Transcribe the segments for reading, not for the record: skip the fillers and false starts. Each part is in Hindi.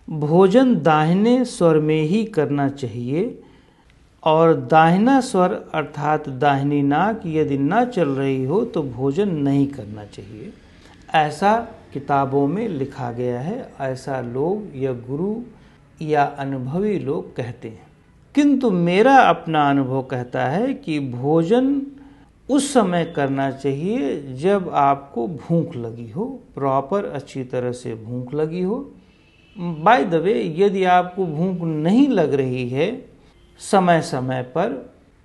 भोजन दाहिने स्वर में ही करना चाहिए और दाहिना स्वर अर्थात दाहिनी नाक यदि ना चल रही हो तो भोजन नहीं करना चाहिए। ऐसा किताबों में लिखा गया है, ऐसा लोग या गुरु या अनुभवी लोग कहते हैं। किंतु मेरा अपना अनुभव कहता है कि भोजन उस समय करना चाहिए जब आपको भूख लगी हो, प्रॉपर अच्छी तरह से भूख लगी हो। बाय द वे, यदि आपको भूख नहीं लग रही है समय समय पर,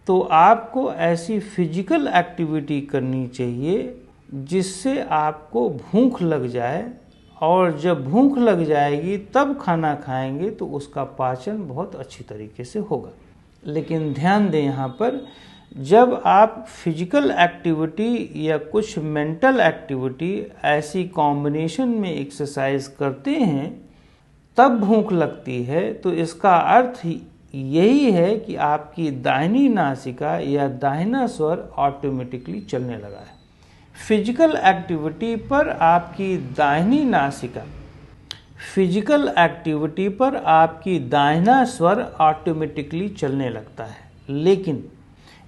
तो आपको ऐसी फिजिकल एक्टिविटी करनी चाहिए जिससे आपको भूख लग जाए, और जब भूख लग जाएगी तब खाना खाएंगे तो उसका पाचन बहुत अच्छी तरीके से होगा। लेकिन ध्यान दें यहाँ पर, जब आप फिजिकल एक्टिविटी या कुछ मेंटल एक्टिविटी ऐसी कॉम्बिनेशन में एक्सरसाइज करते हैं तब भूख लगती है, तो इसका अर्थ यही है कि आपकी दाहिनी नासिका या दाहिना स्वर ऑटोमेटिकली चलने लगा है। फिजिकल एक्टिविटी पर आपकी दाहिनी नासिका, फिजिकल एक्टिविटी पर आपकी दाहिना स्वर ऑटोमेटिकली चलने लगता है। लेकिन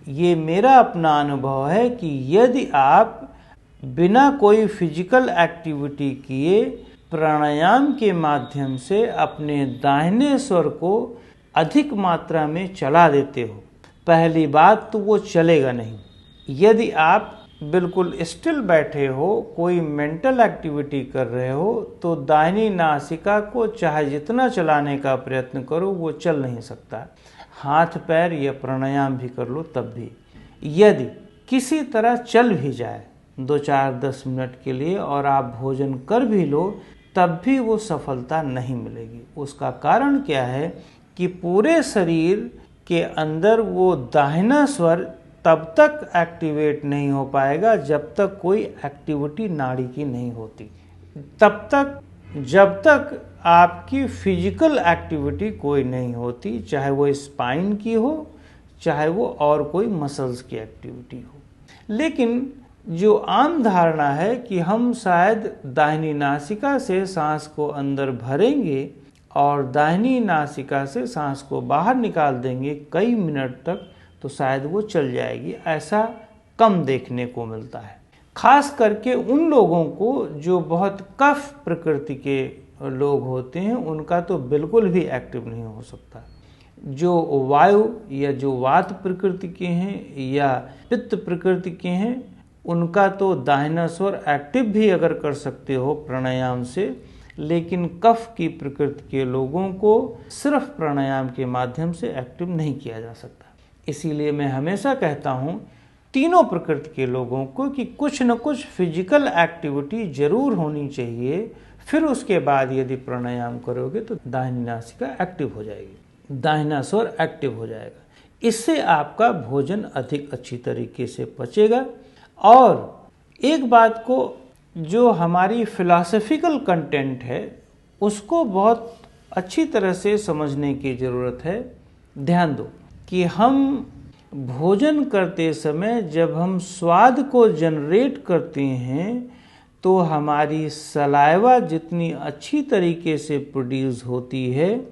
ये मेरा अपना अनुभव है कि यदि आप बिना कोई फिजिकल एक्टिविटी किए प्राणायाम के माध्यम से अपने दाहिने स्वर को अधिक मात्रा में चला देते हो, पहली बात तो वो चलेगा नहीं। यदि आप बिल्कुल स्टिल बैठे हो, कोई मेंटल एक्टिविटी कर रहे हो, तो दाहिनी नासिका को चाहे जितना चलाने का प्रयत्न करो वो चल नहीं सकता। हाथ पैर या प्राणायाम भी कर लो तब भी। यदि किसी तरह चल भी जाए 2-4-10 मिनट के लिए और आप भोजन कर भी लो, तब भी वो सफलता नहीं मिलेगी। उसका कारण क्या है कि पूरे शरीर के अंदर वो दाहिना स्वर तब तक एक्टिवेट नहीं हो पाएगा जब तक कोई एक्टिविटी नाड़ी की नहीं होती, तब तक जब तक आपकी फिजिकल एक्टिविटी कोई नहीं होती, चाहे वो स्पाइन की हो, चाहे वो और कोई मसल्स की एक्टिविटी हो। लेकिन जो आम धारणा है कि हम शायद दाहिनी नासिका से सांस को अंदर भरेंगे और दाहिनी नासिका से सांस को बाहर निकाल देंगे कई मिनट तक तो शायद वो चल जाएगी, ऐसा कम देखने को मिलता है। खास करके उन लोगों को जो बहुत कफ प्रकृति के लोग होते हैं, उनका तो बिल्कुल भी एक्टिव नहीं हो सकता। जो वायु या जो वात प्रकृति के हैं या पित्त प्रकृति के हैं, उनका तो दाहिना स्वर एक्टिव भी अगर कर सकते हो प्राणायाम से, लेकिन कफ की प्रकृति के लोगों को सिर्फ प्राणायाम के माध्यम से एक्टिव नहीं किया जा सकता। इसीलिए मैं हमेशा कहता हूँ तीनों प्रकृति के लोगों को कि कुछ न कुछ फिजिकल एक्टिविटी जरूर होनी चाहिए, फिर उसके बाद यदि प्राणायाम करोगे तो दाहिनी नासिका एक्टिव हो जाएगी, दाहिना स्वर एक्टिव हो जाएगा। इससे आपका भोजन अधिक अच्छी तरीके से पचेगा। और एक बात को, जो हमारी फिलॉसफिकल कंटेंट है, उसको बहुत अच्छी तरह से समझने की ज़रूरत है। ध्यान दो कि हम भोजन करते समय जब हम स्वाद को जनरेट करते हैं तो हमारी सलाइवा जितनी अच्छी तरीके से प्रोड्यूस होती है,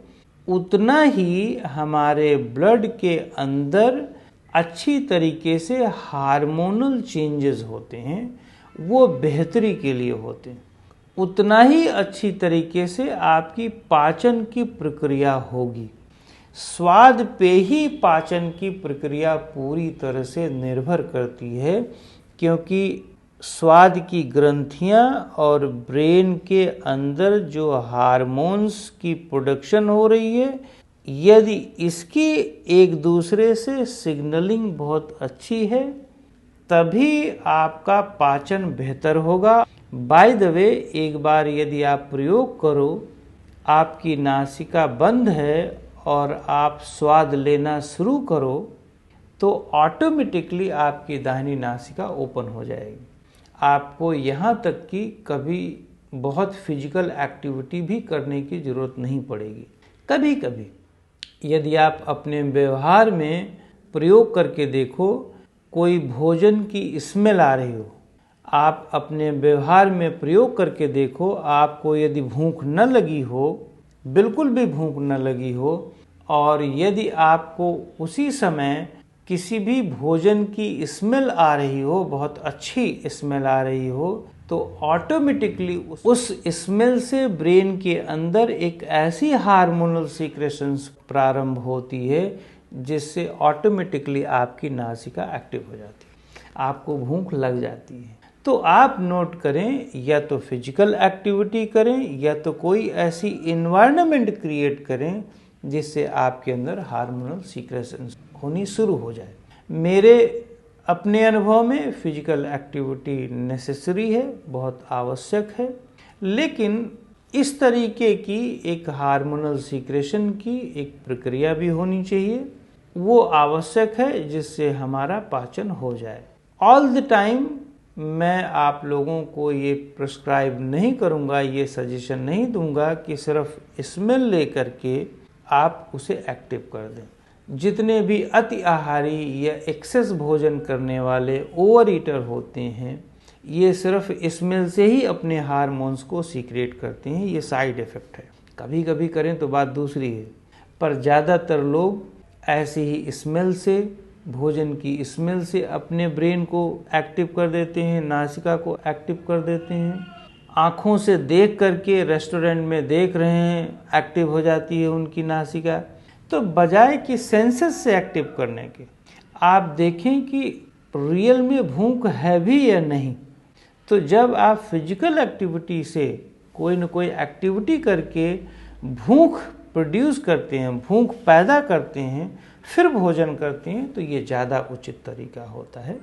उतना ही हमारे ब्लड के अंदर अच्छी तरीके से हार्मोनल चेंजेस होते हैं, वो बेहतरी के लिए होते हैं। उतना ही अच्छी तरीके से आपकी पाचन की प्रक्रिया होगी। स्वाद पे ही पाचन की प्रक्रिया पूरी तरह से निर्भर करती है, क्योंकि स्वाद की ग्रंथियां और ब्रेन के अंदर जो हार्मोन्स की प्रोडक्शन हो रही है, यदि इसकी एक दूसरे से सिग्नलिंग बहुत अच्छी है तभी आपका पाचन बेहतर होगा। बाय द वे, एक बार यदि आप प्रयोग करो, आपकी नासिका बंद है और आप स्वाद लेना शुरू करो, तो ऑटोमेटिकली आपकी दाहिनी नासिका ओपन हो जाएगी। आपको यहाँ तक कि कभी बहुत फिजिकल एक्टिविटी भी करने की ज़रूरत नहीं पड़ेगी। कभी कभी यदि आप अपने व्यवहार में प्रयोग करके देखो, कोई भोजन की स्मेल आ रही हो, आप अपने व्यवहार में प्रयोग करके देखो, आपको यदि भूख न लगी हो, बिल्कुल भी भूख न लगी हो और यदि आपको उसी समय किसी भी भोजन की स्मेल आ रही हो, बहुत अच्छी स्मेल आ रही हो, तो ऑटोमेटिकली उस स्मेल से ब्रेन के अंदर एक ऐसी हार्मोनल सीक्रेशंस प्रारंभ होती है जिससे ऑटोमेटिकली आपकी नासिका एक्टिव हो जाती है, आपको भूख लग जाती है। तो आप नोट करें, या तो फिजिकल एक्टिविटी करें या तो कोई ऐसी इन्वायरमेंट क्रिएट करें जिससे आपके अंदर हार्मोनल सीक्रेशंस होनी शुरू हो जाए। मेरे अपने अनुभव में फिजिकल एक्टिविटी नेसेसरी है, बहुत आवश्यक है, लेकिन इस तरीके की एक हार्मोनल सीक्रेशन की एक प्रक्रिया भी होनी चाहिए, वो आवश्यक है जिससे हमारा पाचन हो जाए। ऑल द टाइम मैं आप लोगों को ये प्रिस्क्राइब नहीं करूँगा, ये सजेशन नहीं दूंगा कि सिर्फ स्मेल लेकर के आप उसे एक्टिव कर दें। जितने भी अति आहारी या एक्सेस भोजन करने वाले ओवर ईटर होते हैं, ये सिर्फ स्मेल से ही अपने हार्मोन्स को सीक्रेट करते हैं, ये साइड इफ़ेक्ट है। कभी कभी करें तो बात दूसरी है, पर ज़्यादातर लोग ऐसे ही स्मेल से, भोजन की स्मेल से अपने ब्रेन को एक्टिव कर देते हैं, नासिका को एक्टिव कर देते हैं। आँखों से देख करके रेस्टोरेंट में देख रहे हैं, एक्टिव हो जाती है उनकी नासिका। तो बजाय कि सेंसेस से एक्टिव करने के, आप देखें कि रियल में भूख है भी या नहीं। तो जब आप फिजिकल एक्टिविटी से कोई न कोई एक्टिविटी करके भूख प्रोड्यूस करते हैं, भूख पैदा करते हैं, फिर भोजन करते हैं, तो ये ज़्यादा उचित तरीका होता है।